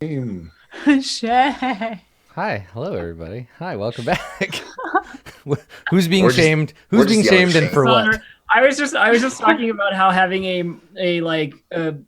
Game. Shay. Hi, hello everybody. Hi, welcome back. Who's being Or just shamed? or Who's just being yelling shamed and shame. for what? Dishonor. I was just talking about how having a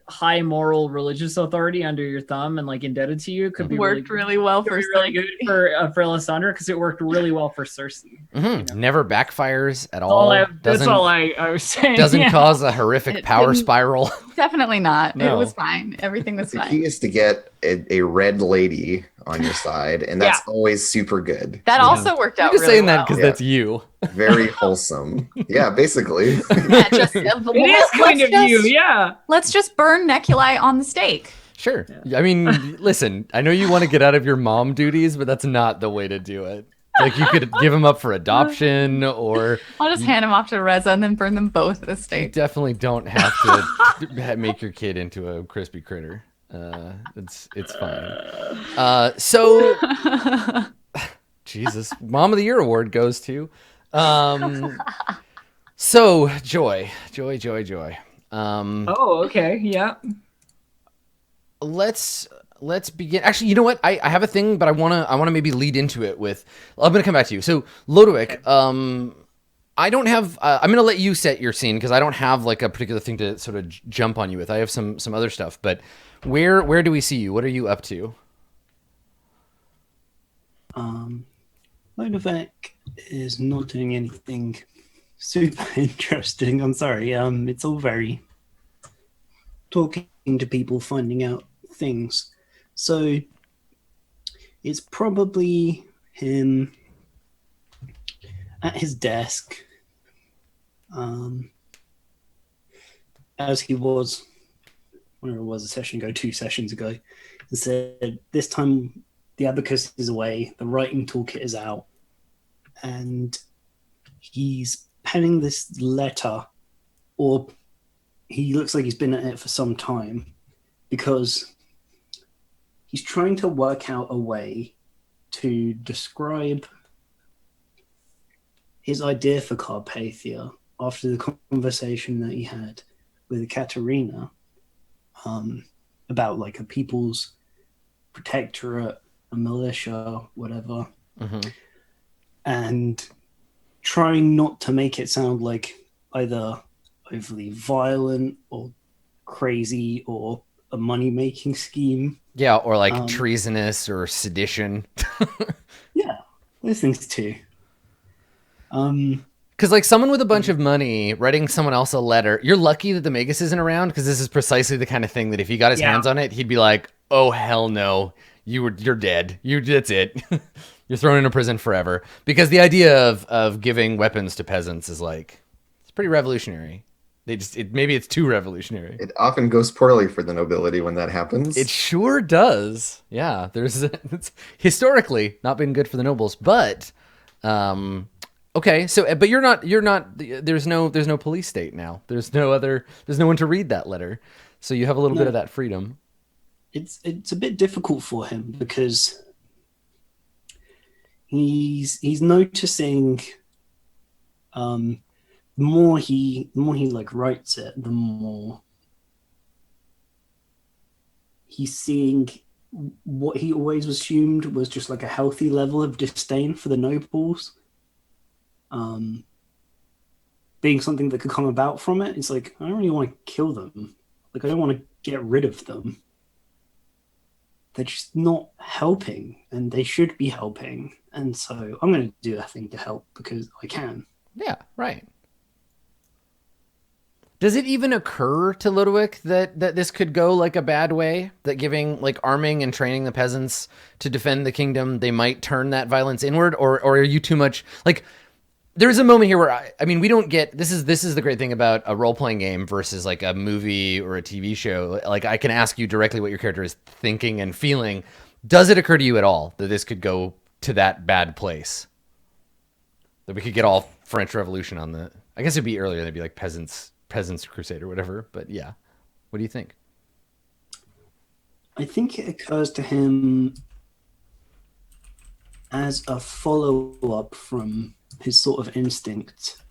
high moral religious authority under your thumb and like indebted to you could be Worked really well for really good Cersei. for Lysandra because it worked really well for Cersei. You know, Never backfires at all all. that's all I was saying. Doesn't Yeah. cause a horrific It power didn't, spiral. definitely not. It was No. fine. Everything was The key fine. is to get a red lady on your side, and Yeah. that's always super good. That Yeah. also worked You're out just really saying that well. because Yeah. that's you. Very wholesome. Yeah, basically. Yeah, just It is kind of you, yeah. let's just burn Neculi on the stake. Sure. I mean, listen, I know you want to get out of your mom duties, but that's not the way to do it. Like you could give him up for adoption, or I'll just hand him off to Reza and then burn them both at the you stake. definitely don't have to make your kid into a crispy critter. It's fine. So Jesus, Mom of the Year award goes to. So joy. Oh, okay, yeah. Let's begin. Actually, you know what? I have a thing, but I wanna maybe lead into it with. I'm gonna come back to you. So Lodowick, I don't have. I'm gonna let you set your scene because I don't have like a particular thing to sort of jump on you with. I have some other stuff, but where do we see you? What are you up to? Lodovac is not doing anything super interesting. I'm sorry. It's all very talking to people, finding out things. So it's probably him at his desk, as he was, whenever it was a session ago, 2 sessions ago, and said, this time the abacus is away, the writing toolkit is out, and he's penning this letter, or he looks like he's been at it for some time, because he's trying to work out a way to describe his idea for Carpathia after the conversation that he had with Katerina, about like a people's protectorate, a militia, whatever, and trying not to make it sound like either overly violent or crazy or a money-making scheme. Yeah, or like treasonous or sedition. Yeah, those things too. Because like someone with a bunch of money writing someone else a letter, you're lucky that the Magus isn't around because this is precisely the kind of thing that if he got his hands on it, he'd be like, "Oh hell no, you're dead. That's it. You're thrown into prison forever." Because the idea of giving weapons to peasants is like it's pretty revolutionary. Maybe it's too revolutionary. It often goes poorly for the nobility when that happens. It sure does. Yeah, it's historically not been good for the nobles, but okay. So, but you're not. There's no police state now. There's no one to read that letter. So you have a little bit of that freedom. It's a bit difficult for him because he's noticing the more he like writes it, the more he's seeing what he always assumed was just like a healthy level of disdain for the nobles, being something that could come about from it. It's like, I don't really want to kill them. Like, I don't want to get rid of them. They're just not helping, and they should be helping. And so I'm going to do a thing to help because I can. Yeah, right. Does it even occur to Ludowick that this could go like a bad way? That giving, like, arming and training the peasants to defend the kingdom, they might turn that violence inward? Or are you too much... Like, there's a moment here where, I mean, we don't get... This is the great thing about a role-playing game versus, like, a movie or a TV show. Like, I can ask you directly what your character is thinking and feeling. Does it occur to you at all that this could go to that bad place? That we could get all French Revolution on the... I guess it'd be earlier. They'd be like Peasants Crusade or whatever. But yeah, what do you think? I think it occurs to him as a follow-up from his sort of instinct,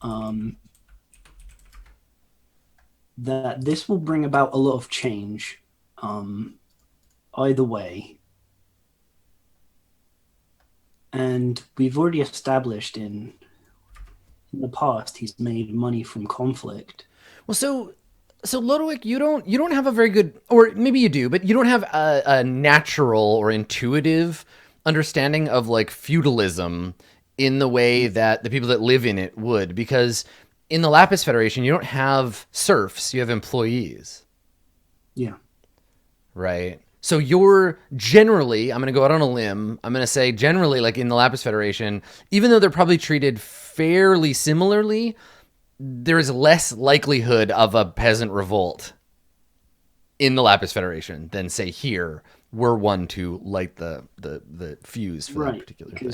that this will bring about a lot of change, either way. And we've already established in the past he's made money from conflict. Well, so Lodwick, you don't have a very good, or maybe you do, but you don't have a natural or intuitive understanding of like feudalism in the way that the people that live in it would, because in the Lapis Federation you don't have serfs, you have employees. Yeah. Right. So you're generally, I'm going to go out on a limb. I'm going to say generally, like in the Lapis Federation, even though they're probably treated fairly similarly, there is less likelihood of a peasant revolt in the Lapis Federation than say here, we're one to light the fuse for that particular thing.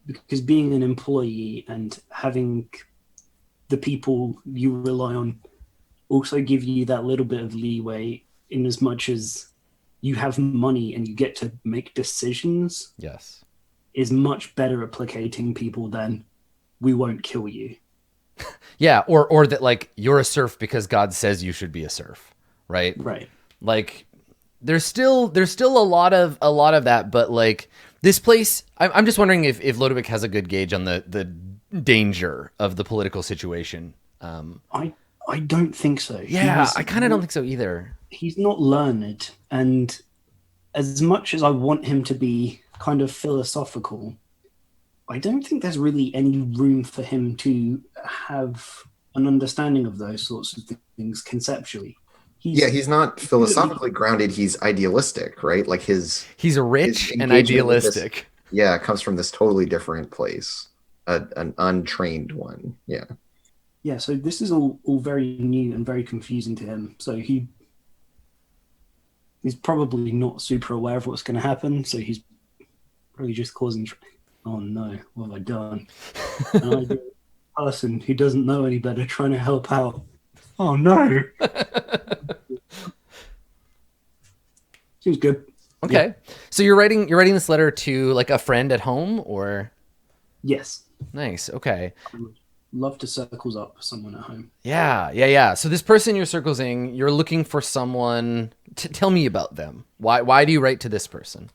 Because being an employee and having the people you rely on also give you that little bit of leeway in as much as you have money and you get to make decisions. Yes. Is much better at placating people than we won't kill you. Yeah, or that like you're a serf because God says you should be a serf, right? Right. Like there's still a lot of that, but like this place, I'm just wondering if Lodwick has a good gauge on the danger of the political situation. I don't think so. Yeah, I kind of don't think so either. He's not learned, and as much as I want him to be kind of philosophical, I don't think there's really any room for him to have an understanding of those sorts of things conceptually. He's not philosophically grounded. He's idealistic, right? Like he's rich his and engagement with idealistic. This, comes from this totally different place, an untrained one. Yeah. Yeah, so this is all very new and very confusing to him. So he's probably not super aware of what's going to happen. So he's probably just causing. Oh no, what have I done? And I a person who doesn't know any better trying to help out. Oh no. Seems good. Okay. Yeah. So you're writing this letter to like a friend at home, or? Yes. Nice. Okay. I would love to circles up someone at home. Yeah. So this person you're circling, you're looking for someone. Tell me about them. Why do you write to this person?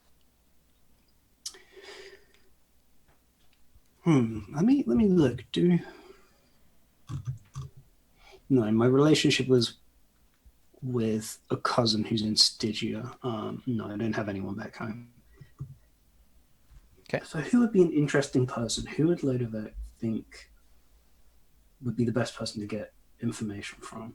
Let me look. No, my relationship was with a cousin who's in Stygia. No, I don't have anyone back home. Okay. So who would be an interesting person? Who would Lodwick think would be the best person to get information from?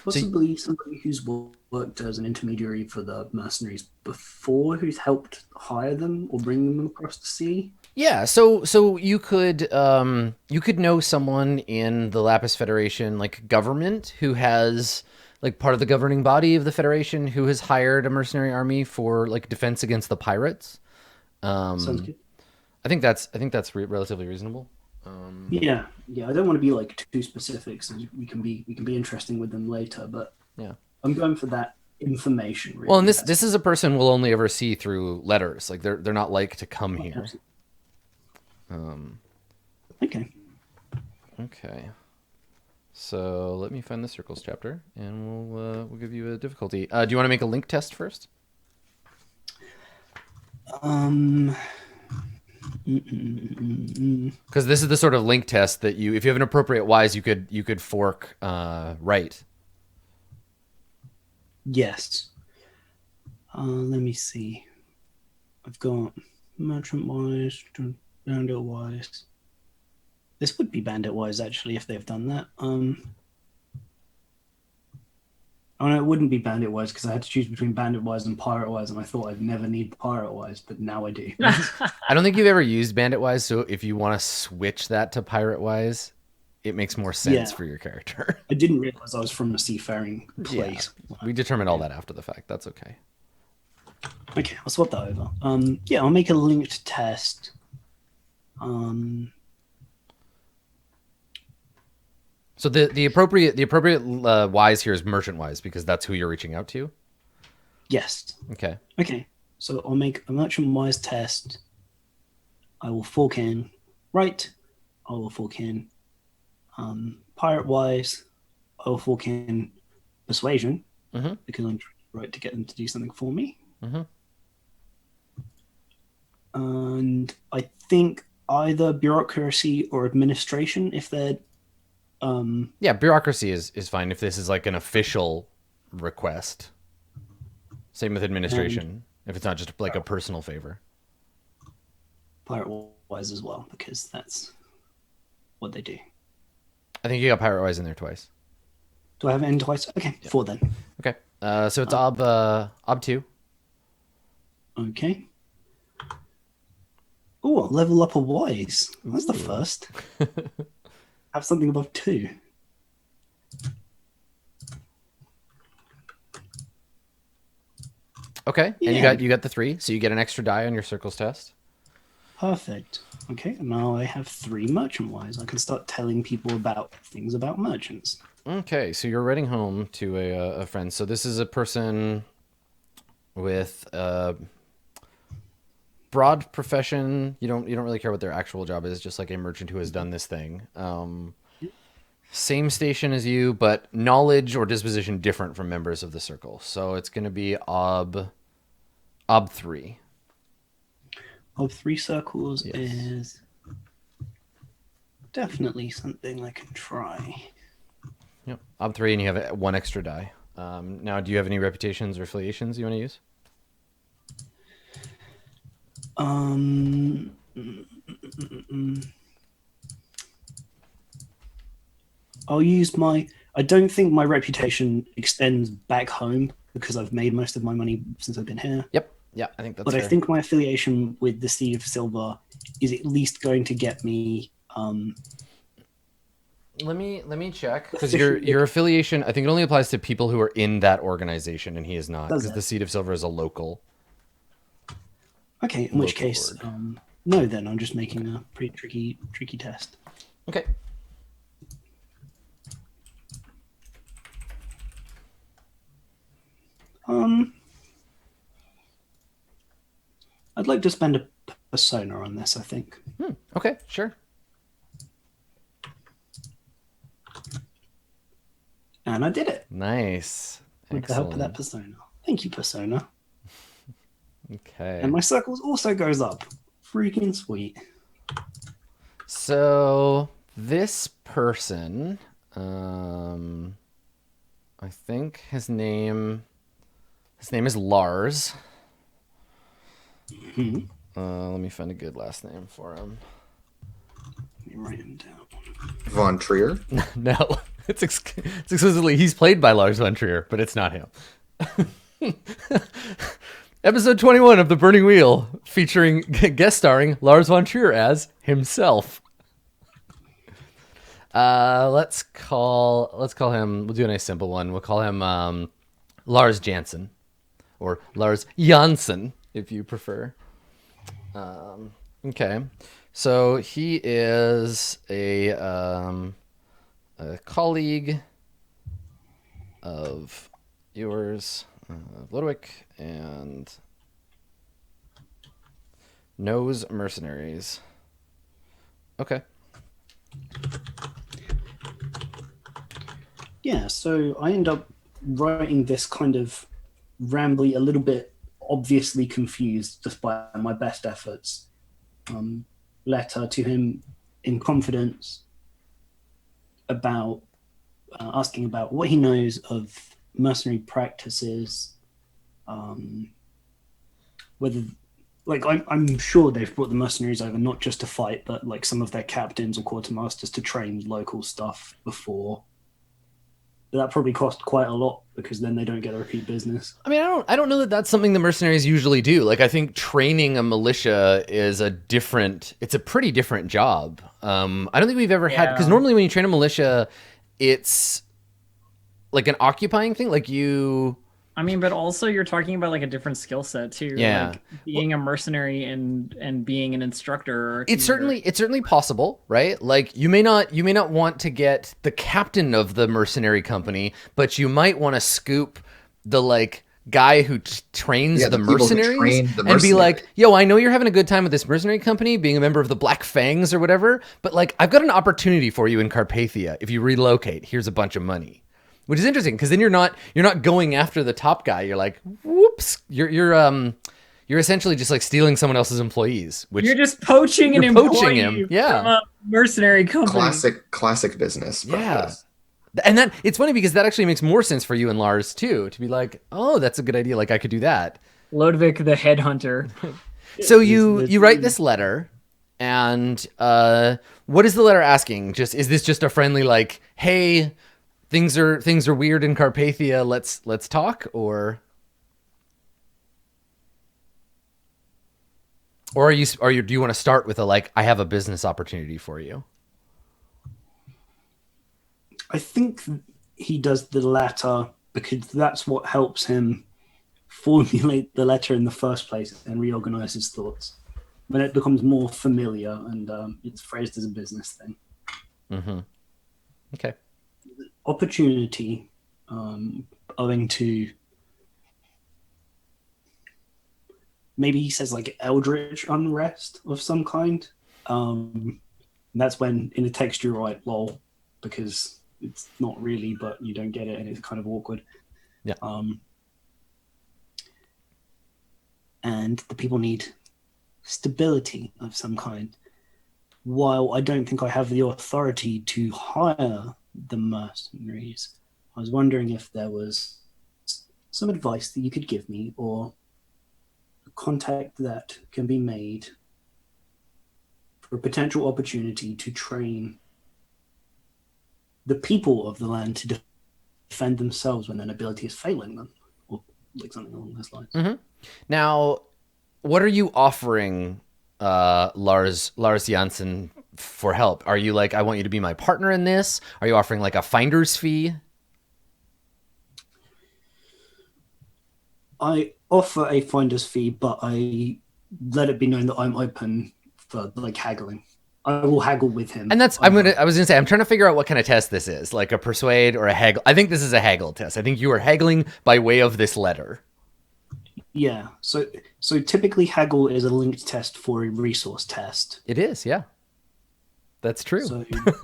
Possibly somebody who's worked as an intermediary for the mercenaries before, who's helped hire them or bring them across the sea. Yeah, so you could know someone in the Lapis Federation, like government, who has like part of the governing body of the Federation, who has hired a mercenary army for like defense against the pirates. Sounds good. I think that's relatively reasonable. Yeah. I don't want to be like too specific, so we can be interesting with them later. But yeah, I'm going for that information. Really. Well, and this is a person we'll only ever see through letters. Like they're not like to come here. Okay. So let me find the circles chapter, and we'll give you a difficulty. Do you want to make a link test first? Because this is the sort of link test that if you have an appropriate wise, you could fork right. Yes. Let me see. I've got merchant wise, bandit wise. This would be bandit wise actually if they've done that. Oh no, it wouldn't be bandit wise because I had to choose between bandit wise and pirate wise, and I thought I'd never need pirate wise, but now I do. I don't think you've ever used bandit wise, so if you want to switch that to pirate wise, it makes more sense for your character. I didn't realize I was from a seafaring place. Yeah, we determined all that after the fact. That's okay. Okay, I'll swap that over. I'll make a linked test. So the appropriate wise here is merchant wise because that's who you're reaching out to. Yes. Okay. So I'll make a merchant wise test. I will fork in right. I will fork in pirate wise. I will fork in persuasion Mhm. because I'm trying to get them to do something for me. Mhm. And I think either bureaucracy or administration if they're Yeah, bureaucracy is fine if this is like an official request. Same with administration, if it's not just like a personal favor. pirate wise as well because that's what they do. I think you got pirate wise in there twice. Do I have it in twice? Okay, 4 then. Okay. So it's ob 2. Okay. Oh, level up a wise. That's the first. Have something above 2. Okay. And you got the 3, so you get an extra die on your circles test. Perfect. Okay, now I have 3 merchant wise. I can start telling people about things about merchants. Okay, so you're writing home to a friend. So this is a person with a broad profession. You don't really care what their actual job is, just like a merchant who has done this thing. Same station as you, but knowledge or disposition different from members of the circle. So it's going to be ob 3. Of 3 circles Yes. is definitely something I can try. Yep. Ob 3, and you have 1 extra die. Now, do you have any reputations or affiliations you want to use? I'll use my. I don't think my reputation extends back home because I've made most of my money since I've been here. Yep. Yeah, I think that's But fair. I think my affiliation with the Seed of Silver is at least going to get me. Let me check because Officially- your affiliation. I think it only applies to people who are in that organization, and he is not Does because it? the Seed of Silver is a local. Okay, in which Local case, lord. no. Then I'm just making a pretty tricky test. Okay. I'd like to spend a persona on this. I think. Okay. Sure. And I did it Nice. with the help of that Excellent. persona. Thank you, persona. Okay. And my circles also goes up. Freaking sweet. So this person, I think his name is Lars. Let me find a good last name for him. Let me write him down. Von Trier. No, it's exclusively he's played by Lars von Trier, but it's not him. Episode 21 of The Burning Wheel, featuring guest starring Lars von Trier as himself. Let's call him. We'll do a nice simple one. We'll call him Lars Jansen, or Lars Janssen, if you prefer. Okay, so he is a colleague of yours, Ludwig, and knows mercenaries. Okay. Yeah, so I end up writing this kind of rambly, a little bit obviously confused, despite my best efforts, letter to him in confidence about asking about what he knows of mercenary practices, whether, like, I'm sure they've brought the mercenaries over not just to fight, but like some of their captains or quartermasters to train local stuff before. But that probably cost quite a lot because then they don't get a repeat business. I mean, I don't know that that's something the mercenaries usually do. Like, I think training a militia is it's a pretty different job. I don't think we've ever had, because normally when you train a militia, it's like an occupying thing. Like I mean, but also you're talking about like a different skill set too. Yeah. Like being a mercenary and being an instructor. Or a it's team leader. certainly possible, right? Like you may not want to get the captain of the mercenary company, but you might want to scoop the like guy who trains Yeah, the the people who mercenaries train the and be like, mercenary. yo, I know you're having a good time with this mercenary company being a member of the Black Fangs or whatever, but like I've got an opportunity for you in Carpathia. If you relocate, here's a bunch of money. which is interesting because then you're not going after the top guy. You're like, whoops, you're essentially just like stealing someone else's employees, which You're just poaching an You're poaching employee him, yeah. from a mercenary company. Classic business Yeah. practice. And that it's funny because that actually makes more sense for you and Lars too, to be like, oh, that's a good idea. Like I could do that. Ludwig the headhunter. So you write this letter, and what is the letter asking? Just is this just a friendly like, hey, things are weird in Carpathia. Let's talk, or do you want to start with a like, I have a business opportunity for you? I think he does the latter because that's what helps him formulate the letter in the first place and reorganize his thoughts. When it becomes more familiar and it's phrased as a business thing. Mm-hmm. Okay. Opportunity, owing to maybe he says like eldritch unrest of some kind. That's when in the text you write lol because it's not really, but you don't get it and it's kind of awkward. Yeah. And the people need stability of some kind. While I don't think I have the authority to hire the mercenaries, I was wondering if there was some advice that you could give me or a contact that can be made for a potential opportunity to train the people of the land to defend themselves when an ability is failing them, or like something along those lines. Mm-hmm. Now, what are you offering Lars Janssen for help? Are you like, I want you to be my partner in this? Are you offering like a finder's fee? I offer a finder's fee, but I let it be known that I'm open for like haggling. I will haggle with him. And that's I was gonna say, I'm trying to figure out what kind of test this is, like a persuade or a haggle. I think this is a haggle test. I think you are haggling by way of this letter. Yeah. So typically haggle is a linked test for a resource test. It is, yeah. That's true.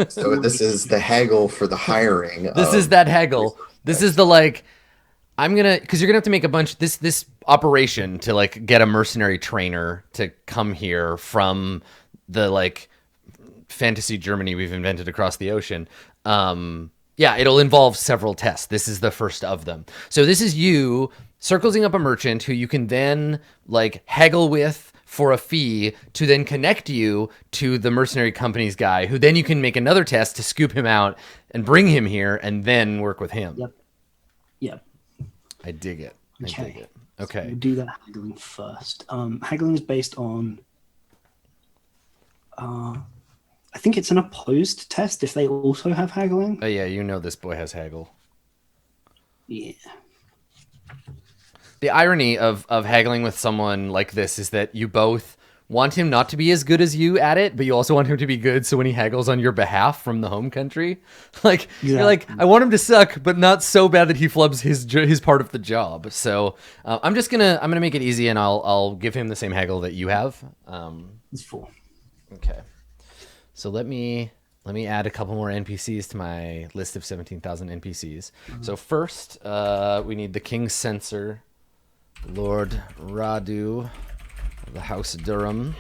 So this is the haggle for the hiring. This is that haggle. This is the like, because you're gonna have to make a bunch this operation to like get a mercenary trainer to come here from the like fantasy Germany we've invented across the ocean. Yeah, it'll involve several tests. This is the first of them. So this is you circling up a merchant who you can then like haggle with for a fee to then connect you to the mercenary company's guy, who then you can make another test to scoop him out and bring him here and then work with him. Yep. I dig it. Okay. I dig it. Okay. So we'll do that haggling first. Haggling is based on I think it's an opposed test if they also have haggling. Oh yeah, you know this boy has haggle. Yeah. The irony of haggling with someone like this is that you both want him not to be as good as you at it, but you also want him to be good so when he haggles on your behalf from the home country, like you're like, I want him to suck, but not so bad that he flubs his part of the job. So I'm gonna make it easy and I'll give him the same haggle that you have. It's 4. Okay. So let me add a couple more NPCs to my list of 17,000 NPCs. So first, we need the King's Censor, Lord Radu of the House of Durham.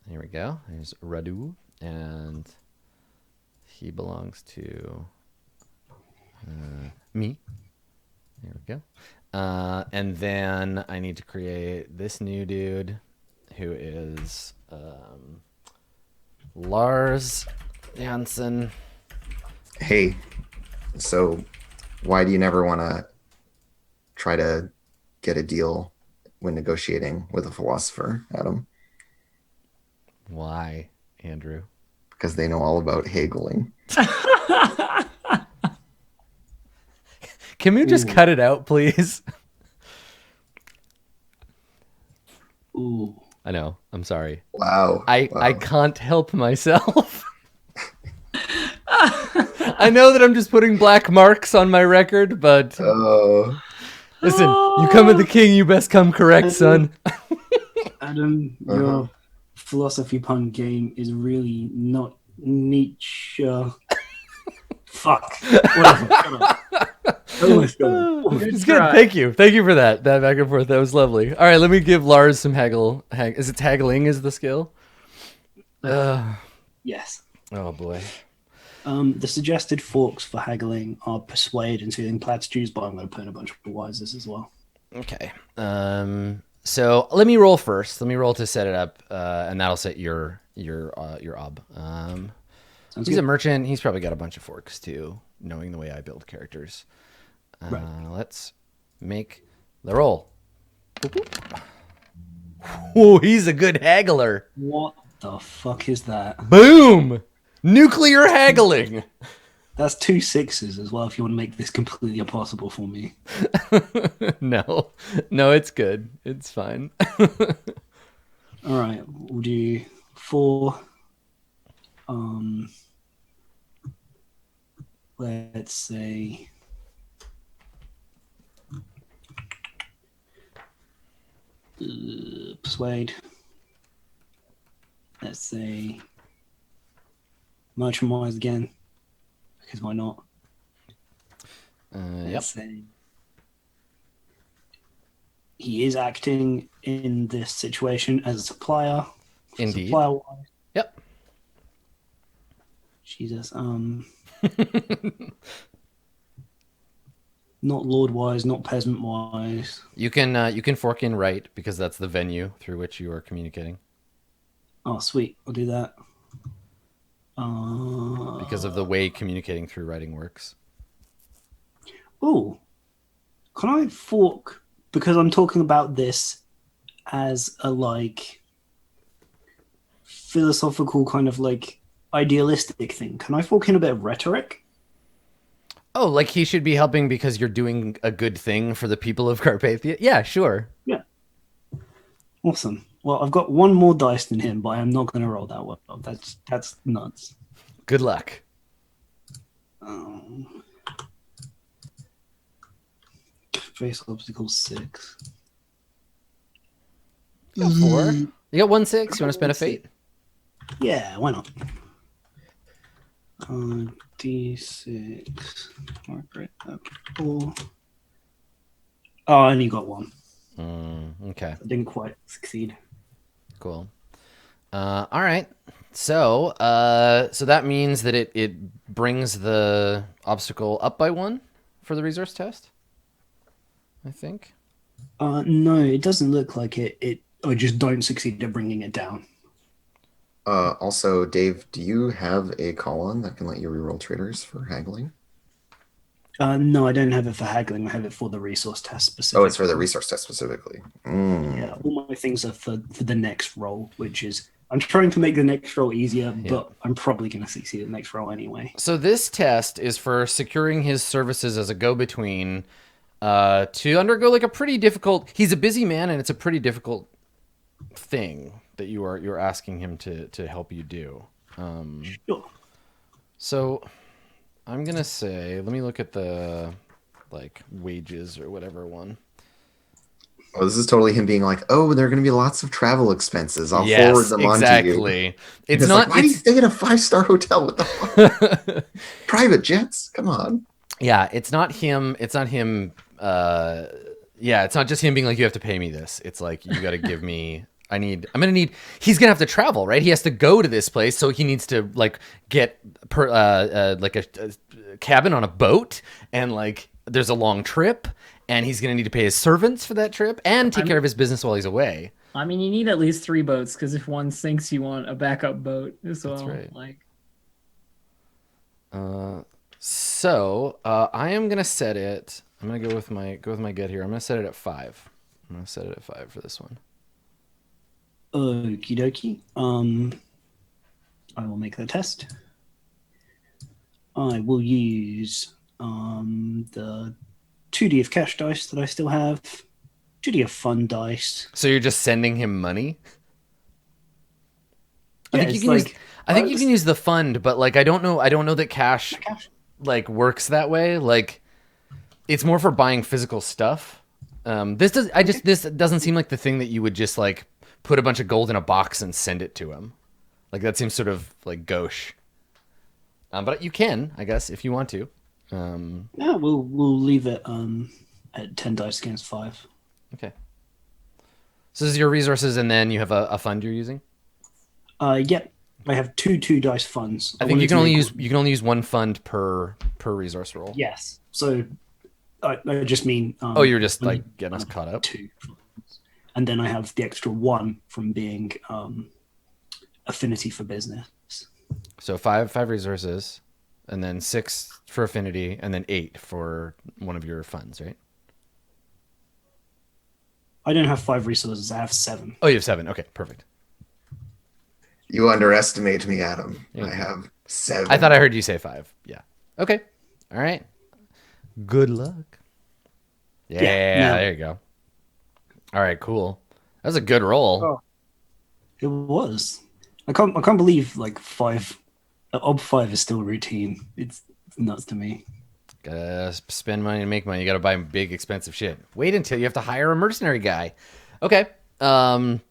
Here we go. There's Radu, and he belongs to me. There we go. And then I need to create this new dude who is Lars Janssen. Hey, so why do you never want to try to get a deal when negotiating with a philosopher, Adam? Why, Andrew? Because they know all about haggling. Can we just cut it out, please? Ooh. I know. I'm sorry. Wow. I can't help myself. I know that I'm just putting black marks on my record, but listen, you come with the king, you best come correct, son. Adam, your philosophy pun game is really not Nietzsche. Fuck. Whatever. Shut up. Oh my God. It's try. good. Thank you for that back and forth. That was lovely. All right, let me give Lars some is it haggling is the skill? Yes. Oh boy. The suggested forks for haggling are persuade and soothing platitudes, but I'm going to put in a bunch of wises as well. Okay. So let me roll first. Let me roll to set it up, and that'll set your ob. Sounds He's good. a merchant. He's probably got a bunch of forks too, knowing the way I build characters. Right. Let's make the roll. Oh, he's a good haggler. What the fuck is that? Boom! Nuclear haggling. That's 2 6s as well. If you want to make this completely impossible for me. No, it's good. It's fine. All right, we'll do 4. Let's say persuade. Let's say merchant wise again, because why not? Yep. Let's say he is acting in this situation as a supplier. Indeed. Supplier wise. Yep. Jesus. Not lord wise, not peasant wise. You can fork in right because that's the venue through which you are communicating. Oh, sweet. I'll do that. Because of the way communicating through writing works. Oh, can I fork, because I'm talking about this as a like philosophical kind of like idealistic thing. Can I fork in a bit of rhetoric? Oh, like he should be helping because you're doing a good thing for the people of Carpathia? Yeah, sure. Yeah. Awesome. Well, I've got one more dice than him, but I'm not going to roll that well. That's nuts. Good luck. Face obstacle 6. You got 4. You got 1 6. You want to spend a fate? Yeah, why not? D6. Margaret. 4. Oh, I only got 1. Okay. I didn't quite succeed. Cool. All right. So that means that it brings the obstacle up by 1 for the resource test, I think. No, it doesn't look like it. I just don't succeed at bringing it down. Also, Dave, do you have a call-on that can let you reroll traders for haggling? No, I don't have it for haggling. I have it for the resource test specifically. Oh, it's for the resource test specifically. Yeah, all my things are for the next roll, which is I'm trying to make the next roll easier, but I'm probably going to succeed at the next roll anyway. So this test is for securing his services as a go-between to undergo like a pretty difficult. He's a busy man, and it's a pretty difficult thing that you're asking him to help you do. Sure. So I'm gonna say, let me look at the like wages or whatever one. Oh, this is totally him being like, "Oh, there are going to be lots of travel expenses. I'll forward them on to you." Exactly. It's It's not. like, why do you stay at a 5-star hotel? What the fuck? Private jets? Come on. Yeah, it's not him. It's not him. Yeah, it's not just him being like, you have to pay me this. It's like, you got to give me. I'm gonna need. He's gonna have to travel, right? He has to go to this place, so he needs to like get like a cabin on a boat, and like there's a long trip, and he's gonna need to pay his servants for that trip and take care of his business while he's away. I mean, you need at least 3 boats because if one sinks, you want a backup boat as well. right. Like, So I am gonna set it. I'm gonna go with my get here. I'm gonna set it at 5. I'm gonna set it at 5 for this one. Okie dokie. I will make the test. I will use the 2D of cash dice that I still have, 2D of fun dice. So you're just sending him money? I Yeah, think you it's can use. like- I think you can use the fund, but like I don't know that cash Cash. like works that way. Like it's more for buying physical stuff. This doesn't seem like the thing that you would just like put a bunch of gold in a box and send it to him. Like that seems sort of like gauche. But you can, I guess, if you want to. Yeah, we'll leave it at 10 dice against 5. Okay. So this is your resources, and then you have a fund you're using. Yep. I have two dice funds. I think you wanted can to only make- use one fund per resource roll. Yes. So I just mean. Oh, you're just I like need getting us caught up. 2 funds. And then I have the extra 1 from being affinity for business. So five resources, and then 6 for affinity, and then 8 for one of your funds, right? I don't have 5 resources. I have 7. Oh, you have 7. Okay, perfect. You underestimate me, Adam. Yeah. I have 7. I thought I heard you say 5. Yeah. Okay. All right. Good luck. Yeah, Yeah. there you go. All right, cool. That was a good roll. Oh. It was. I can't believe like 5. Ob 5 is still routine. It's nuts to me. Gotta spend money to make money. You gotta buy big, expensive shit. Wait until you have to hire a mercenary guy. Okay. So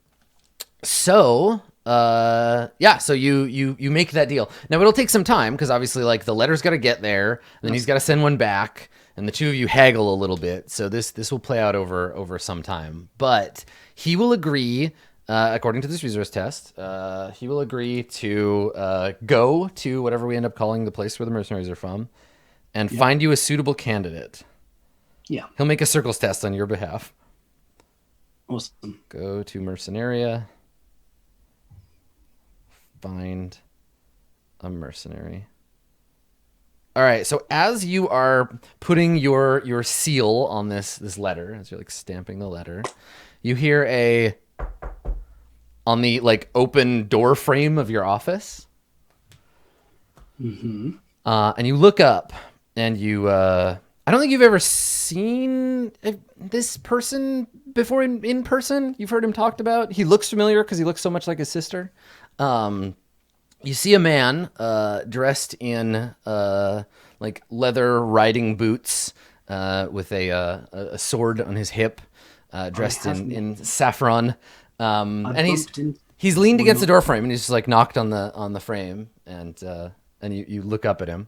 you make that deal. Now it'll take some time because obviously like the letter's got to get there, and then he's got to send one back, and the two of you haggle a little bit. So this will play out over some time, but he will agree. According to this resource test, he will agree to go to whatever we end up calling the place where the mercenaries are from, and find you a suitable candidate. Yeah. He'll make a circles test on your behalf. Awesome. Go to Mercenaria. Find a mercenary. All right, so as you are putting your seal on this letter, as you're like stamping the letter, you hear on the like open door frame of your office. Mm-hmm. And you look up, and you I don't think you've ever seen this person before in person. You've heard him talked about. He looks familiar because he looks so much like his sister. You see a man dressed in like leather riding boots with a sword on his hip, dressed in saffron. And he's leaned against the door frame, and he's just like knocked on the frame, and you look up at him.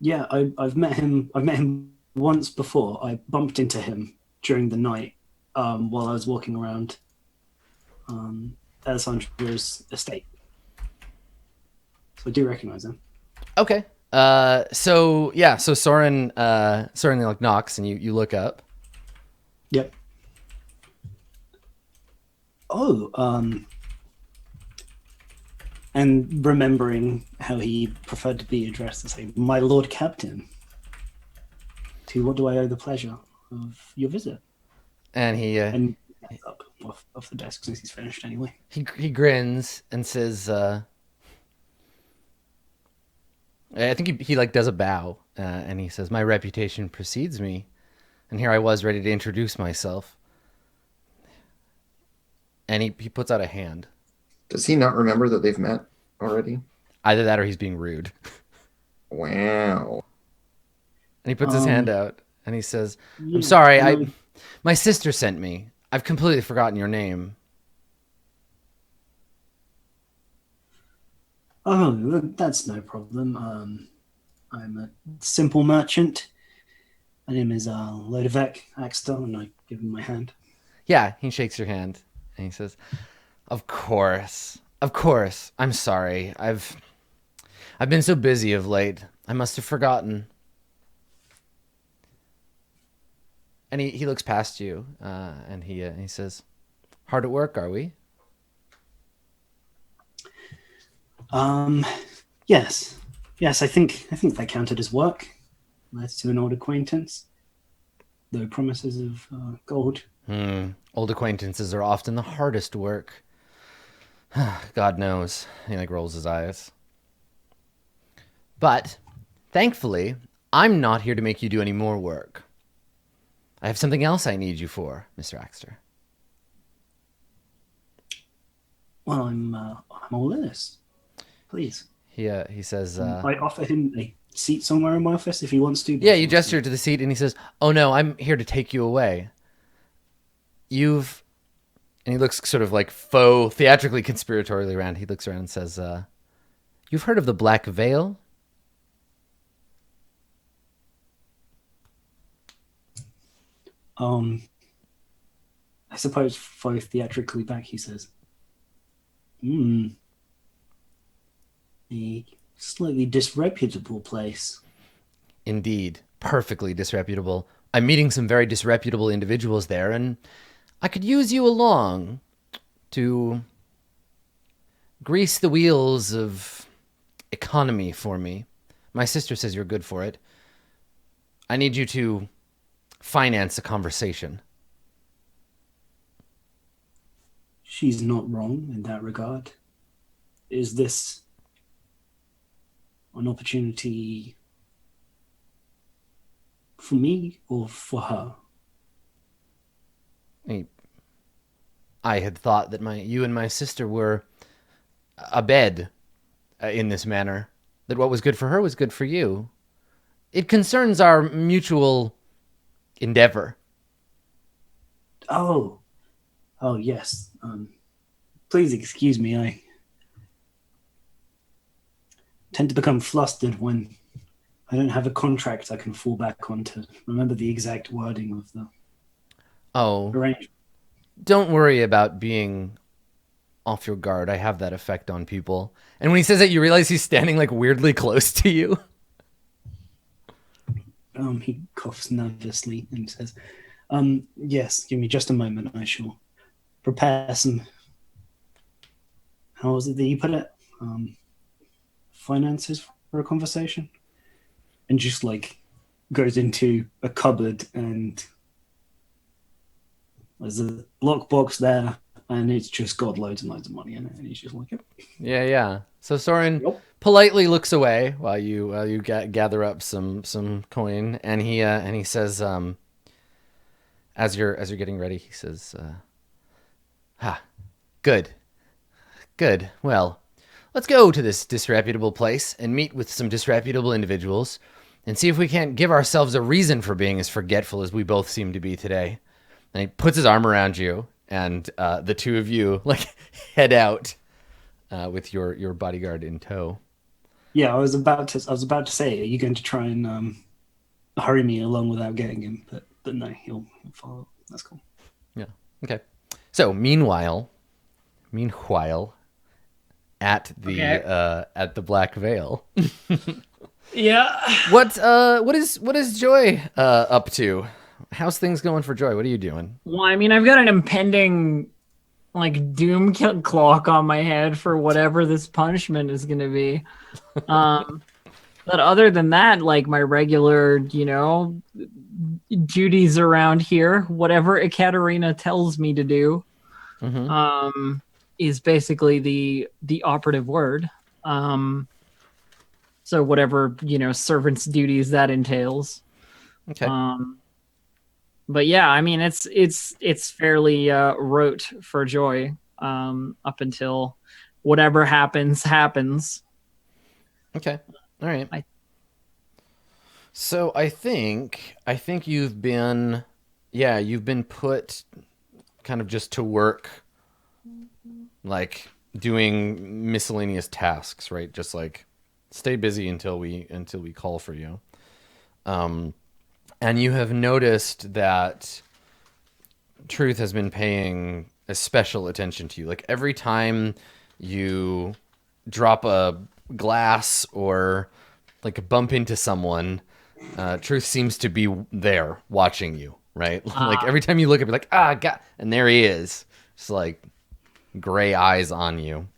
Yeah, I've met him. I've met him once before. I bumped into him during the night while I was walking around Alessandra's estate. So I do recognize him. Okay. So Soren like knocks, and you look up. Yep. Oh, and remembering how he preferred to be addressed to say, "My Lord Captain, to what do I owe the pleasure of your visit?" And he And gets up off the desk since he's finished anyway. he grins and says, I think he like does a bow, and he says, "My reputation precedes me, and here I was ready to introduce myself." And he puts out a hand. Does he not remember that they've met already? Either that or he's being rude. Wow. And he puts his hand out, and he says, Yeah, "I'm sorry, no. my sister sent me. I've completely forgotten your name." Oh, that's no problem. I'm a simple merchant. My name is Lodovec Axtell, and I give him my hand. Yeah, he shakes your hand, and he says, Of course. I'm sorry. I've been so busy of late. I must have forgotten." And he looks past you, and he says, "Hard at work, are we?" Yes. I think that counted as work. That's to an old acquaintance. Though promises of gold. Old acquaintances are often the hardest work. God knows. He like rolls his eyes. But thankfully, I'm not here to make you do any more work. I have something else I need you for, Mr. Axter. Well, I'm all ears. Please. He says, I offer him a seat somewhere in my office if he wants to. yeah, you gesture to the seat, and he says, "Oh no, I'm here to take you away. And he looks sort of like faux, theatrically conspiratorially around. He looks around and says, "You You've heard of the Black Veil? I suppose both theatrically back, he says. Hmm. A slightly disreputable place. Indeed, perfectly disreputable. I'm meeting some very disreputable individuals there, and I could use you along to grease the wheels of economy for me. My sister says you're good for it. I need you to finance a conversation. She's not wrong in that regard. Is this an opportunity for me or for her? I had thought that you and my sister were abed in this manner, that what was good for her was good for you. It concerns our mutual endeavor. Oh, yes. Please excuse me. I tend to become flustered when I don't have a contract I can fall back on to remember the exact wording of the Oh, arrangement. don't worry about being off your guard. I have that effect on people. And when he says that, you realize he's standing like weirdly close to you. He coughs nervously and says, yes, give me just a moment. I shall prepare some, how was it that you put it? Finances for a conversation? And just like goes into a cupboard and there's a block box there and it's just got loads and loads of money in it. And he's just like, yep. Yeah. So Soren Yep. politely looks away while you gather up some coin, and he says, as you're getting ready, he says, good. Well, let's go to this disreputable place and meet with some disreputable individuals and see if we can't give ourselves a reason for being as forgetful as we both seem to be today. And he puts his arm around you, and the two of you like head out with your bodyguard in tow. Yeah, I was about to say, are you going to try and hurry me along without getting him? But no, he'll follow. That's cool. Yeah. Okay. So meanwhile, at the Black Veil, Yeah. what is Joy up to? How's things going for Joy? What are you doing? Well, I mean, I've got an impending like doom clock on my head for whatever this punishment is going to be. But other than that, like my regular, duties around here, whatever Ekaterina tells me to do, is basically the operative word. So whatever, servant's duties that entails. Okay. But yeah, I mean, it's fairly rote for Joy up until whatever happens. Okay. All right. So I think you've been put kind of just to work, like doing miscellaneous tasks, right? Just like stay busy until we call for you. And you have noticed that Truth has been paying a special attention to you. Like every time you drop a glass or like bump into someone, Truth seems to be there watching you, right? Like every time you look up, you're like, God, and there he is. Just like gray eyes on you.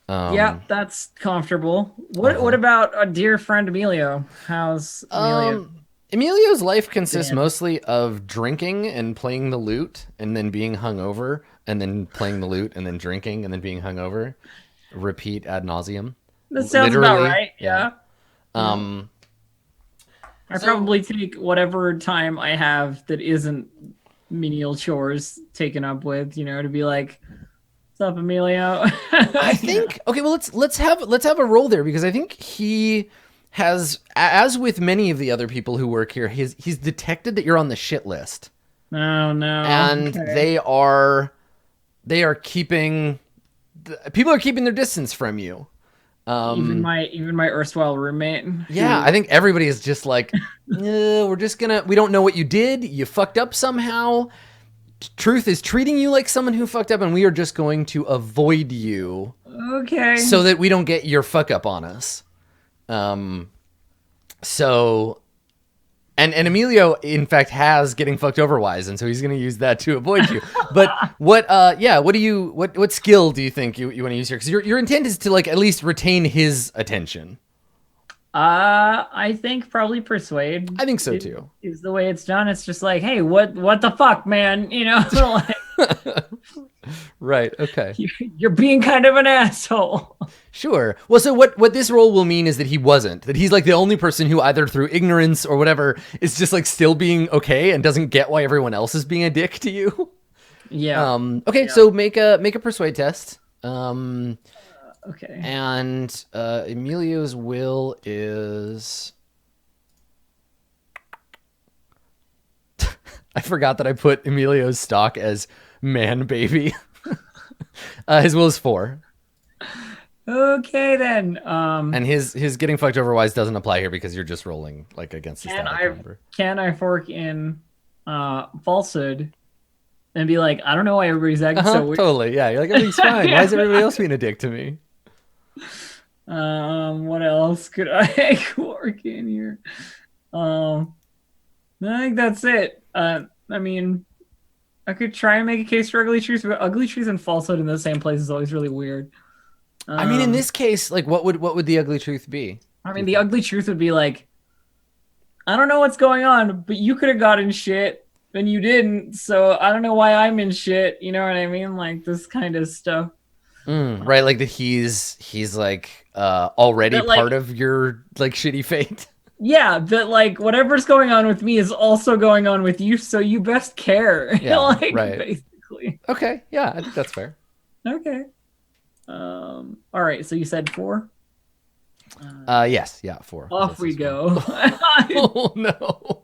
Yeah, that's comfortable. What about a dear friend Emilio? How's Emilio? Emilio's life consists mostly of drinking and playing the lute and then being hungover and then playing the lute and then drinking and then being hungover. Repeat ad nauseum. That sounds about right. Yeah. I probably take whatever time I have that isn't menial chores taken up with, to be like, what's up, Emilio? I think okay. Well, let's have a roll there because I think he has, as with many of the other people who work here, he's detected that you're on the shit list. Oh no! And they are keeping people are keeping their distance from you. Even my erstwhile roommate. Yeah, I think everybody is just like, we don't know what you did. You fucked up somehow. Truth is treating you like someone who fucked up, and we are just going to avoid you Okay. so that we don't get your fuck up on us. So, and Emilio, in fact, has getting fucked over wise, and so he's going to use that to avoid you. But what skill do you think you want to use here? Because your intent is to like at least retain his attention. I think probably persuade. I think so too. Is the way it's done. It's just like, hey, what the fuck, man? You know, like, Right. Okay. you're being kind of an asshole. Sure. Well, so what this role will mean is that he wasn't. That he's like the only person who either through ignorance or whatever is just like still being okay and doesn't get why everyone else is being a dick to you. Yeah. Okay. Yeah. So make a persuade test. Okay. And Emilio's will is. I forgot that I put Emilio's stock as man baby. His will is 4. Okay then. And his getting fucked over wise doesn't apply here because you're just rolling like against the static number. Can I fork in falsehood and be like, I don't know why everybody's acting so weird. Totally, yeah. You're like, everything's fine. Why is everybody else being a dick to me? What else could I work in here? I think that's it. I mean, I could try and make a case for ugly truth, but ugly truth and falsehood in the same place is always really weird. I mean, in this case, like, what would the ugly truth be? I mean, the ugly truth would be like, I don't know what's going on, but you could have gotten shit and you didn't, so I don't know why I'm in shit. You know what I mean? Like this kind of stuff. Right, like that he's like already But, like, part of your like shitty fate. Yeah, but like whatever's going on with me is also going on with you, so you best care. Yeah, like, right. Basically. Okay, yeah, I think that's fair. Okay. All right. So you said 4. Yes, yeah, 4. Off This we is go. Oh no.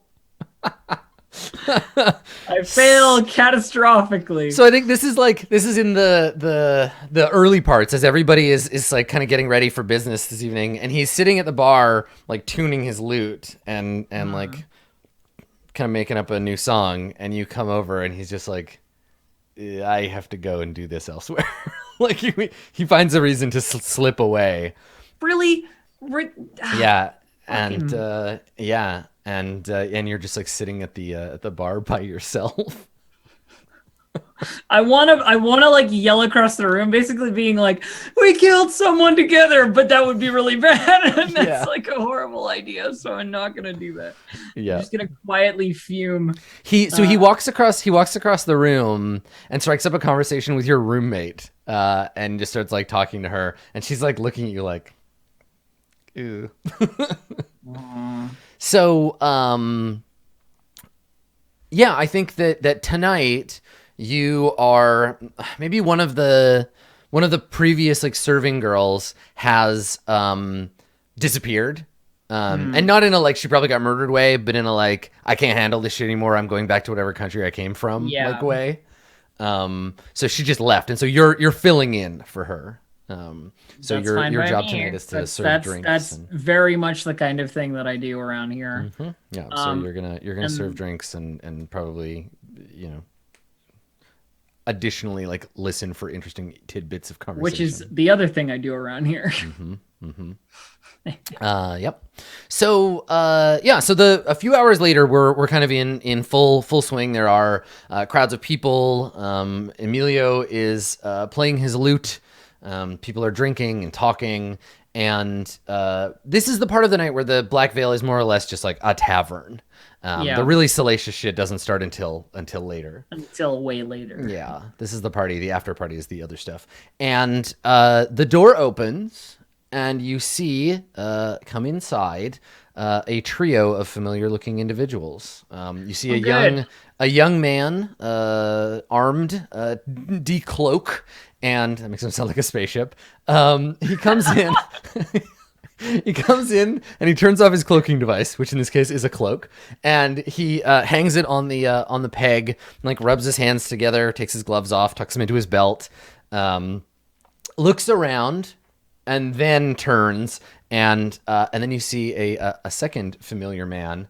I fail catastrophically. So I think this is in the early parts as everybody is like kind of getting ready for business this evening, and he's sitting at the bar like tuning his lute and like kind of making up a new song, and you come over and he's just like, I have to go and do this elsewhere. Like he finds a reason to slip away. Really? Yeah, and yeah. And you're just like sitting at the bar by yourself. I wanna like yell across the room, basically being like, "We killed someone together," but that would be really bad, and that's like a horrible idea. So I'm not gonna do that. Yeah, I'm just gonna quietly fume. He walks across the room and strikes up a conversation with your roommate, and just starts like talking to her, and she's like looking at you like, ew. So, yeah, I think that tonight you are maybe one of the previous like serving girls has disappeared, and not in a like she probably got murdered way, but in a like I can't handle this shit anymore. I'm going back to whatever country I came from like way. So she just left, and so you're filling in for her. So your job tonight is to serve drinks. That's very much the kind of thing that I do around here. Mm-hmm. Yeah. So you're gonna serve drinks and probably, you know, additionally like listen for interesting tidbits of conversation. Which is the other thing I do around here. Mm-hmm. Mm-hmm. Yep. So yeah. So a few hours later, we're kind of in full swing. There are crowds of people. Emilio is playing his lute. People are drinking and talking, and this is the part of the night where the Black Veil is more or less just like a tavern. The really salacious shit doesn't start until later. Until way later. Yeah, this is the party. The after party is the other stuff. And the door opens, and you see come inside a trio of familiar-looking individuals. You see a young man armed, decloak. And that makes him sound like a spaceship. He comes in. He comes in and he turns off his cloaking device, which in this case is a cloak, and he hangs it on the peg, and, like rubs his hands together, takes his gloves off, tucks them into his belt, looks around, and then turns, and then you see a second familiar man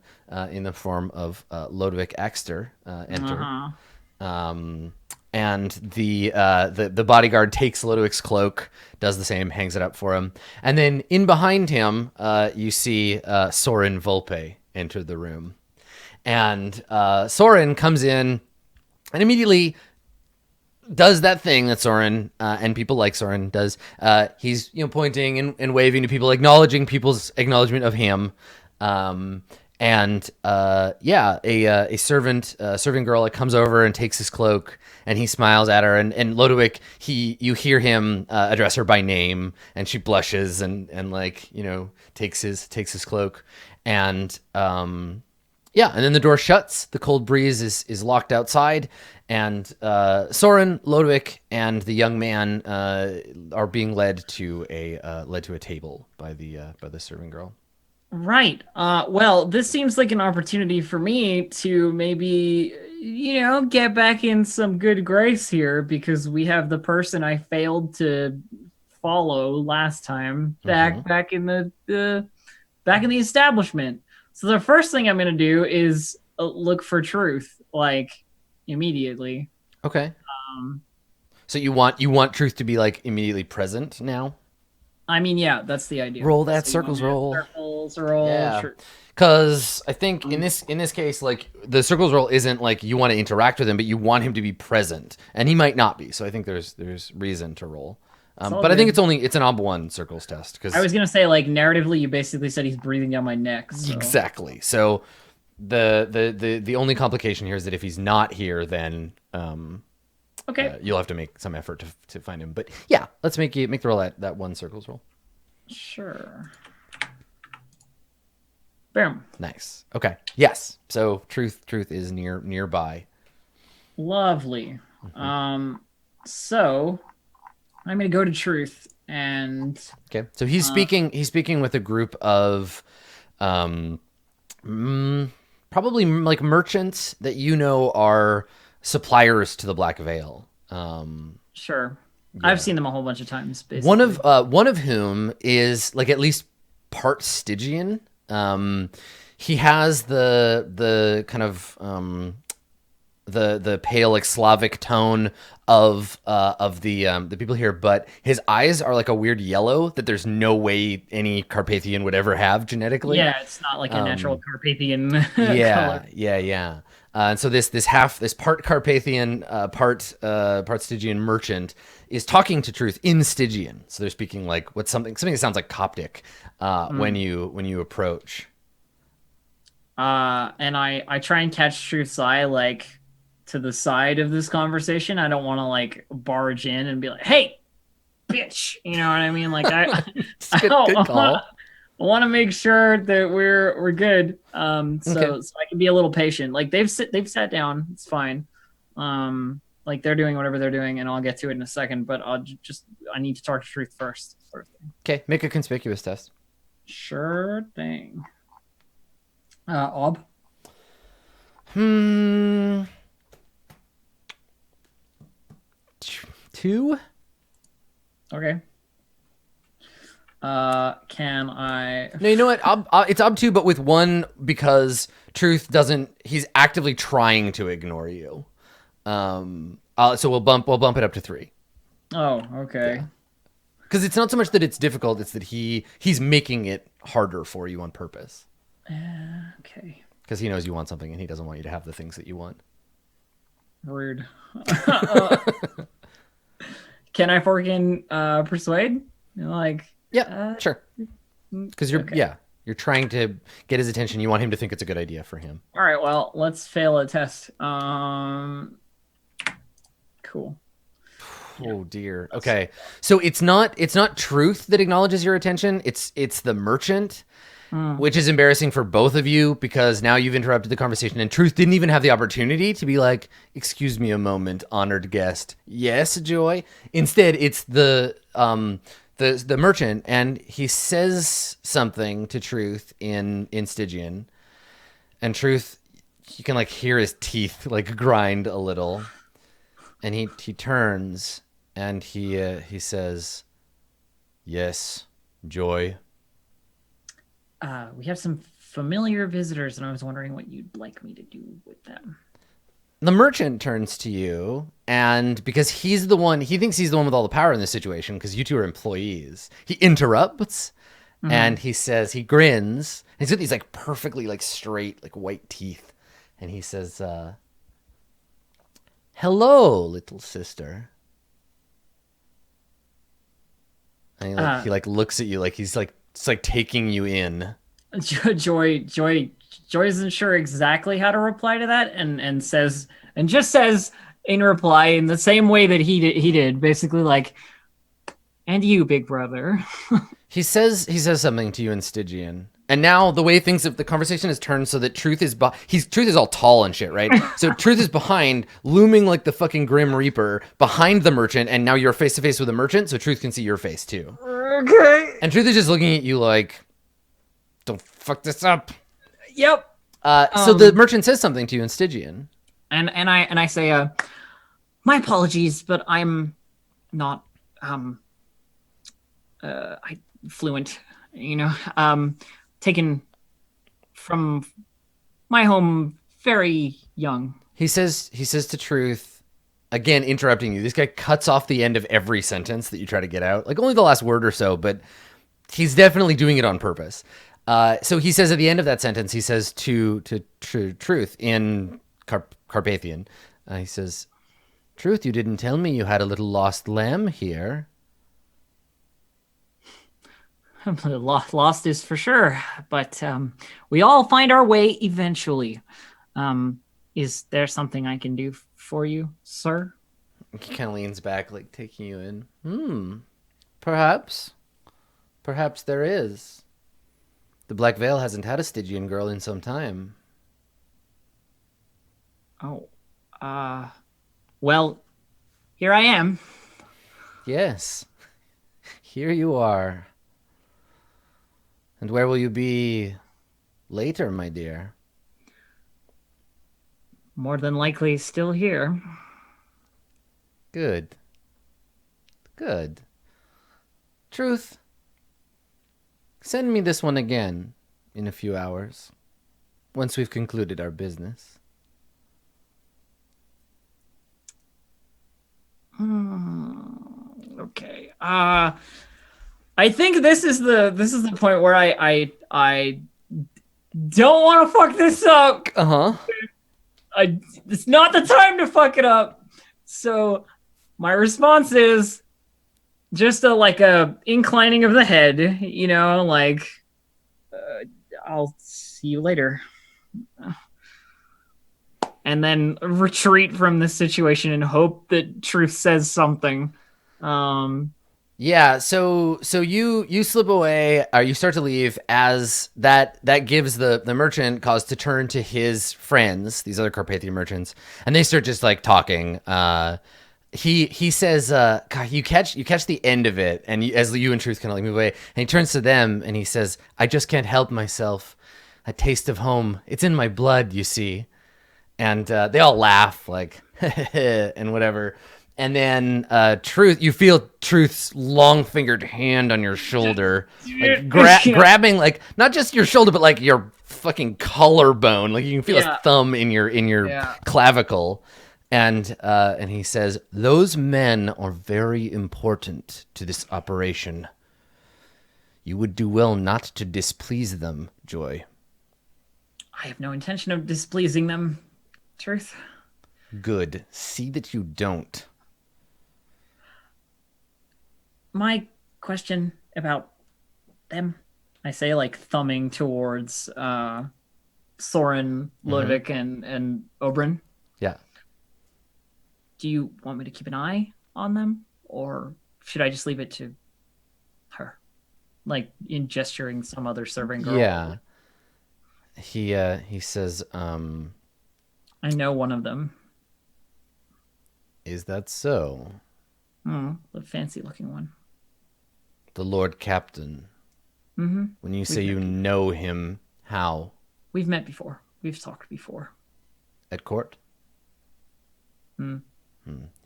in the form of Lodewijk Axter enter. Um, and the bodyguard takes Lodewijk's cloak, does the same, hangs it up for him, and then in behind him, you see Soren Volpe enter the room, and Soren comes in and immediately does that thing that Soren and people like Soren does. He's pointing and waving to people, acknowledging people's acknowledgement of him. And a servant girl comes over and takes his cloak, and he smiles at her. And Lodewijk, you hear him address her by name, and she blushes and takes his cloak, and and then the door shuts. The cold breeze is locked outside, and Soren, Lodewijk, and the young man are being led to a table by the serving girl. Right. Well, this seems like an opportunity for me to maybe, get back in some good grace here, because we have the person I failed to follow last time back in the establishment. So the first thing I'm going to do is look for truth, immediately. Okay. So you want truth to be immediately present now? I mean, yeah, that's the idea. Roll that circles roll. Circles roll. Yeah. Sure. Because I think in this case, the circles roll isn't you want to interact with him, but you want him to be present, and he might not be. So I think there's reason to roll. But I think it's an ob1 circles test. Because I was gonna say narratively, you basically said he's breathing down my neck. So. Exactly. So the only complication here is that if he's not here, then okay, you'll have to make some effort to find him. But yeah, let's make the roll that one circles roll. Sure. Boom. Nice. Okay. Yes. So truth is nearby. Lovely. So I'm gonna go to truth and. Okay. So he's speaking with a group of, probably merchants that are suppliers to the Black Veil. Sure. Yeah. I've seen them a whole bunch of times. Basically. One of whom is at least part Stygian. He has the kind of the pale Slavic tone of the people here, but his eyes are a weird yellow that there's no way any Carpathian would ever have genetically. Yeah, it's not a natural Carpathian color. Yeah. And so this part Carpathian, part Stygian merchant is talking to truth in Stygian. So they're speaking something that sounds like Coptic when you approach. And I try and catch truth's eye to the side of this conversation. I don't want to barge in and be like, "Hey, bitch," you know what I mean? Good call. I want to make sure that we're good. So I can be a little patient. They've sat down. It's fine. They're doing whatever they're doing, and I'll get to it in a second. But I need to talk to truth first. Sort of thing. Okay, make a conspicuous test. Sure thing. Ob. 2. Okay. Can I? No, you know what? It's ob 2, but with 1 because truth doesn't. He's actively trying to ignore you. So we'll bump it up to 3. Oh, okay. Because it's not so much that it's difficult; it's that he's making it harder for you on purpose. Okay. Because he knows you want something, and he doesn't want you to have the things that you want. Rude. Can I fork persuade? Sure. Because you're trying to get his attention. You want him to think it's a good idea for him. All right. Well, let's fail a test. Cool. Oh dear. Okay. So it's not truth that acknowledges your attention. It's the merchant, which is embarrassing for both of you because now you've interrupted the conversation and truth didn't even have the opportunity to be like, "Excuse me a moment, honored guest." Yes, Joy. Instead, it's the merchant, and he says something to truth in Stygian, and truth, you can hear his teeth grind a little. And he turns and he says, Yes, Joy. We have some familiar visitors, and I was wondering what you'd like me to do with them. The merchant turns to you, and because he's the one, he thinks he's the one with all the power in this situation because you two are employees. He interrupts, and he says, he grins. He's got these like perfectly like straight, like white teeth, and he says, "Hello, little sister." And he like looks at you like he's like it's like taking you in. Joy isn't sure exactly how to reply to that, and says, and just says in reply in the same way that he did, basically like, "And you, big brother." He says something to you in Stygian. And now the way the conversation has turned so that Truth is Truth is all tall and shit, right? So Truth is behind, looming like the fucking Grim Reaper behind the merchant, and now you're face to face with the merchant, so Truth can see your face too. Okay. And Truth is just looking at you like, "Don't fuck this up." Yep. So the merchant says something to you in Stygian. And I say, "My apologies, but I'm not fluent, taken from my home very young." He says to Truth, again interrupting you. This guy cuts off the end of every sentence that you try to get out, like only the last word or so, but he's definitely doing it on purpose. So he says at the end of that sentence, he says to Truth in Carpathian, he says, "Truth, you didn't tell me you had a little lost lamb here." Lost is for sure, but we all find our way eventually. Is there something I can do for you, sir? He kind of leans back, like taking you in. Perhaps there is. The Black Veil hasn't had a Stygian girl in some time. Oh, well, here I am. Yes, here you are. And where will you be later, my dear? More than likely still here. Good. Truth, send me this one again in a few hours, once we've concluded our business. Okay. I think this is the point where I don't want to fuck this up. It's not the time to fuck it up. So my response is just a inclining of the head, like I'll see you later. And then retreat from this situation and hope that Truth says something. Yeah, so you slip away, or you start to leave as that gives the merchant cause to turn to his friends, these other Carpathian merchants, and they start just like talking. He says, God, you catch the end of it, and as you and Truth kind of like move away, and he turns to them and he says, "I just can't help myself. A taste of home. It's in my blood, you see." And they all laugh like and whatever. And then Truth, you feel Truth's long-fingered hand on your shoulder, like grabbing, like not just your shoulder, but like your fucking collarbone. Like you can feel his thumb in your clavicle. And he says, "Those men are very important to this operation. You would do well not to displease them, Joy." I have no intention of displeasing them, Truth. Good. See that you don't. My question about them, I say, like thumbing towards Soren, Ludwig, and Oberyn. Yeah. Do you want me to keep an eye on them, or should I just leave it to her, like in gesturing some other serving girl? Yeah. He says, I know one of them. "Is that so? The fancy looking one. The Lord Captain." Mm-hmm. When you say you know him, how? We've met before. We've talked before. At court?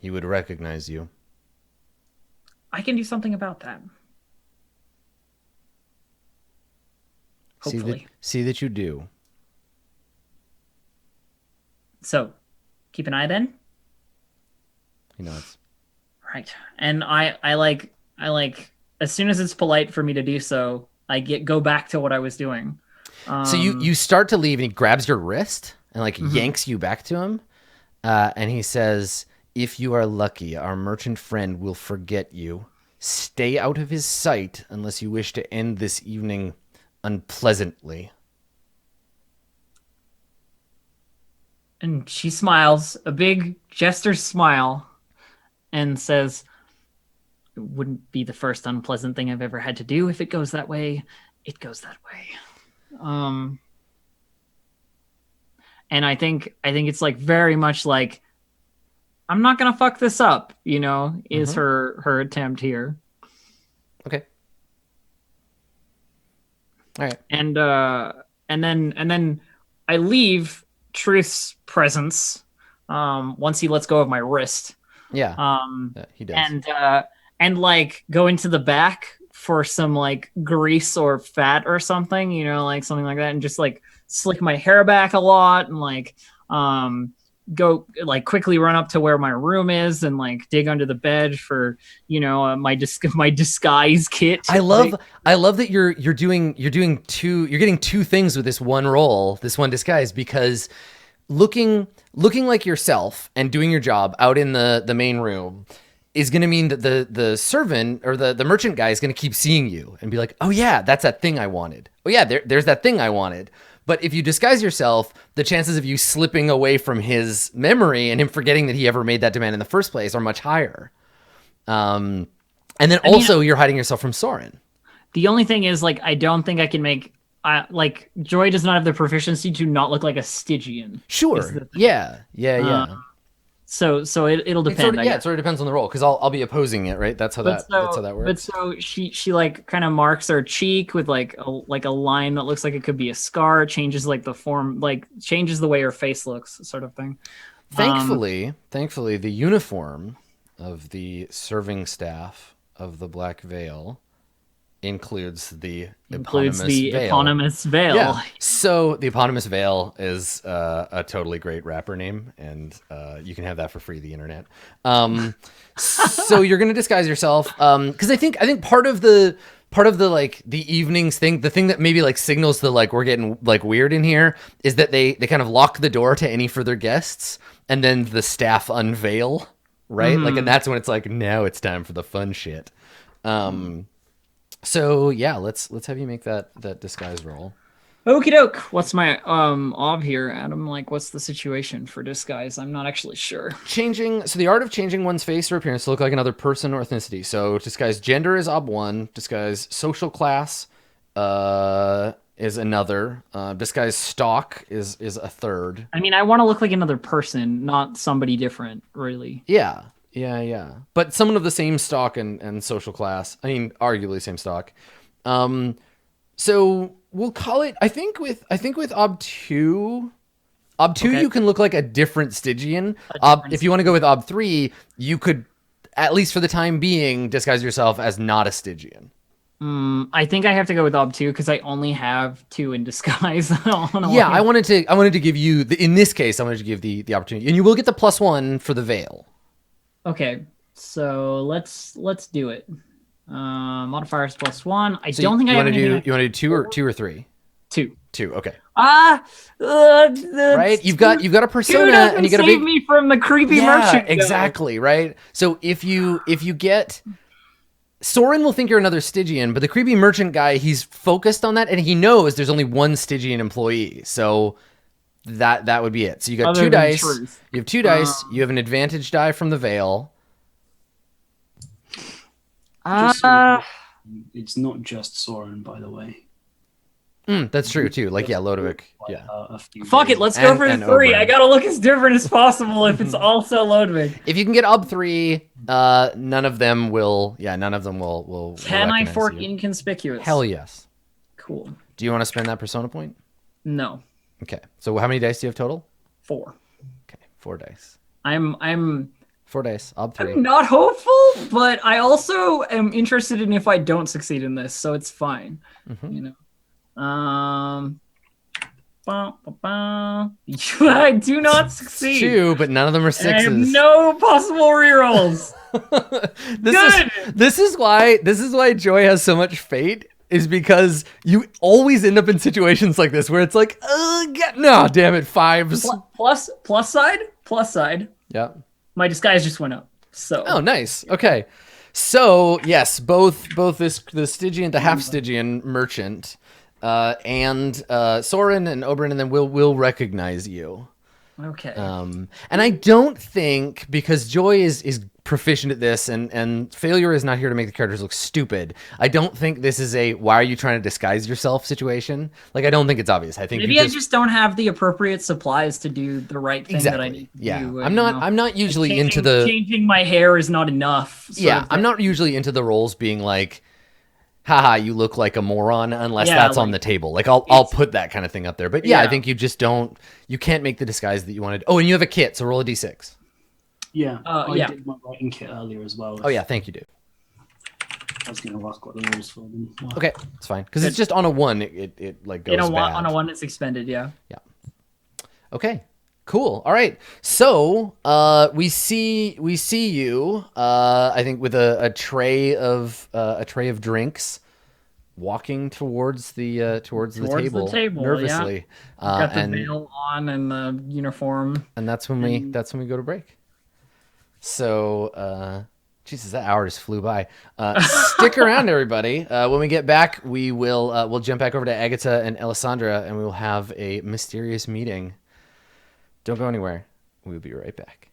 He would recognize you. I can do something about that. Hopefully. See that you do. So, keep an eye then. He nods. Right. And I like as soon as it's polite for me to do so, I go back to what I was doing. So you start to leave, and he grabs your wrist and like yanks you back to him, and he says, "If you are lucky, our merchant friend will forget you. Stay out of his sight unless you wish to end this evening unpleasantly." And she smiles, a big jester smile, and says, "It wouldn't be the first unpleasant thing I've ever had to do. If it goes that way, it goes that way." And I think it's like very much like, I'm not gonna fuck this up, is her attempt here. Okay. All right. And then I leave Truth's presence once he lets go of my wrist. Yeah. Yeah, he does. And like go into the back for some like grease or fat or something, like something like that, and just like slick my hair back a lot, and like go like quickly run up to where my room is and like dig under the bed for my disguise kit. I love that you're getting two things with this one roll, this one disguise, because looking like yourself and doing your job out in the main room is going to mean that the servant or the merchant guy is going to keep seeing you and be like, "Oh yeah, that's that thing I wanted. Oh yeah, there's that thing I wanted." But if you disguise yourself, the chances of you slipping away from his memory and him forgetting that he ever made that demand in the first place are much higher. And then you're hiding yourself from Soren. The only thing is, like, I don't think I can make... like, Joy does not have the proficiency to not look like a Stygian. Sure. Yeah. So it'll depend. It sort of depends on the role, because I'll be opposing it, right? That's how that works. But so she like kind of marks her cheek with like a line that looks like it could be a scar, changes like the form, like changes the way her face looks, sort of thing. Thankfully, the uniform of the serving staff of the Black Veil includes the eponymous veil. Yeah. So the eponymous veil is a totally great rapper name, and you can have that for free, the internet. So you're gonna disguise yourself, because I think part of the like the evenings thing, the thing that maybe like signals the like we're getting like weird in here, is that they kind of lock the door to any further guests, and then the staff unveil, right? Like, and that's when it's like, now it's time for the fun shit. So yeah, let's have you make that disguise roll. Okie doke. What's my ob here, Adam? Like, what's the situation for disguise? I'm not actually sure. So the art of changing one's face or appearance to look like another person or ethnicity. So disguise gender is ob 1. Disguise social class is another. Disguise stock is a third. I mean, I want to look like another person, not somebody different, really. Yeah. But someone of the same stock and social class. I mean, arguably same stock. So we'll call it. I think with ob 2, okay, you can look like a different Stygian. If you want to go with ob 3, you could, at least for the time being, disguise yourself as not a Stygian. I think I have to go with ob 2 because I only have 2 in disguise. I wanted to give you in this case. I wanted to give the opportunity, and you will get the +1 for the veil. Okay, so let's do it. Modifiers +1. I don't think I have anything. You want to do 2 or 3? 2. 2. Okay. Right. You've got a persona, and you got to save me from the creepy merchant guy. Exactly. Right. So if you get, Soren will think you're another Stygian, but the creepy merchant guy, he's focused on that, and he knows there's only one Stygian employee. So that would be it. So you got 2 dice. Truth. You have 2 dice. You have an advantage die from the veil. It's not just Soren, by the way. That's true too. Like, yeah, Lodovik. Yeah. Fuck it, let's go for the 3. I gotta look as different as possible if it's also Lodovik. If you can get ob 3, none of them will. Yeah, none of them will. Can I fork inconspicuous? Hell yes. Cool. Do you want to spend that persona point? No. Okay. So how many dice do you have total? 4. Okay, 4 dice. I'm 4 dice. Ob 3. I'm not hopeful, but I also am interested in if I don't succeed in this, so it's fine. You know. I do not succeed. 2, but none of them are I have sixes. no possible rerolls. This is why Joy has so much fate, is because you always end up in situations like this where it's like, no, damn it, 5s. Plus side. Yeah. My disguise just went up. So Oh, nice. Okay. So yes, both the Stygian, the half Stygian merchant, and Soren and Oberyn, and then will recognize you. okay. And I don't think, because Joy is proficient at this, and failure is not here to make the characters look stupid, I don't think this is a why are you trying to disguise yourself situation. Like, I don't think it's obvious. I think Maybe you I just don't have the appropriate supplies to do the right thing that I need to yeah. do. I'm not usually into changing my hair is not enough. I'm not usually into the roles being like, haha, you look like a moron, unless Yeah, that's on like, the table. Like, I'll put that kind of thing up there. But yeah, I think you just you can't make the disguise that you wanted. Oh, and you have a kit, so roll a d6. Yeah, I yeah. did my writing kit earlier as well. Oh yeah, thank you, dude. I was going to ask what the rules for them. Well, Okay, it's fine. Because it's just on a 1, it like goes bad. On a one it's expended, yeah. Yeah. Okay. Cool. All right. So we see you. I think with a tray of drinks, walking towards the table, nervously. Got the veil on and the uniform. And that's when we go to break. So Jesus, that hour just flew by. Stick around, everybody. When we get back, we'll jump back over to Agatha and Alessandra, and we will have a mysterious meeting. Don't go anywhere. We'll be right back.